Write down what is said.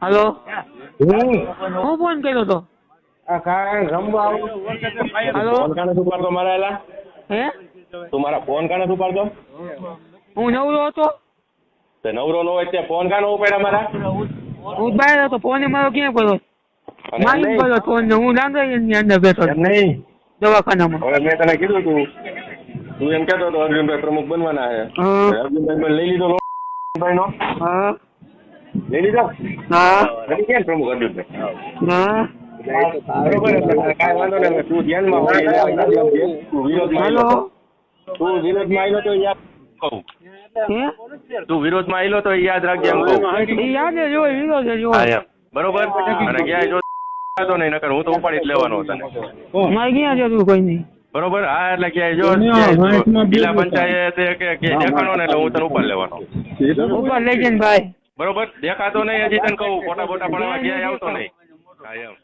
હાલો હું હું ફોન કર્યો તો આ કાંઈ રમવા આવું. હાલો ફોન કાને તું પાડતો મારા એલા? હે તું મારા ફોન કાને તું પાડતો? હું નવરો હતો તે નવરો ન હોય તે ફોન કાને ઉપાડ્યા મારા? હું બહાર હતો ફોન મારો ક્યાં પડ્યો અને એમ મારી નહીં. પડ્યો ફોન ને હું લાંગણીની અંદર બેઠો એમ નહીં. દવાખાનામાં હવે મેં તને કીધું તું એમ કહેતો હતો અર્જુનભાઈ પ્રમુખ બનવાના છે. હા. અર્જુનભાઈ પણ લઈ લીધો ભાઈનો હા લઈ લીધો હા નથી કેમ પ્રમુખ અર્જુનભાઈ? હા બરોબર એટલે કાંઈ વાંધો નહીં. તું ધ્યાનમાં હોય તું વિરોધમાં હાલો આવેલો. તું વિરોધમાં આવેલો તો યાદ કહું. હે તું વિરોધમાં આવેલો તો યાદ રાખજે એમ કહું. એ યાદ જ હોય વિરોધ જ હા હોય એમ બરોબર. અને ક્યાંય જો તો નહીં નકર હું તો ઉપાડી જ લેવાનો તને. મારે ક્યાં જતું કોઈ નહીં બરોબર. હા એટલે ક્યાંય જો જિલ્લા પંચાયત કે દેખાણો ને એટલે હું તને ઉપાડ લેવાનો. ઉપર લઈ જઈને ભાઈ બરોબર. દેખાતો નહીં હજી તને કહું. ફોટા બોટા પણ ક્યાંય આવતો નહીં. હા એમ.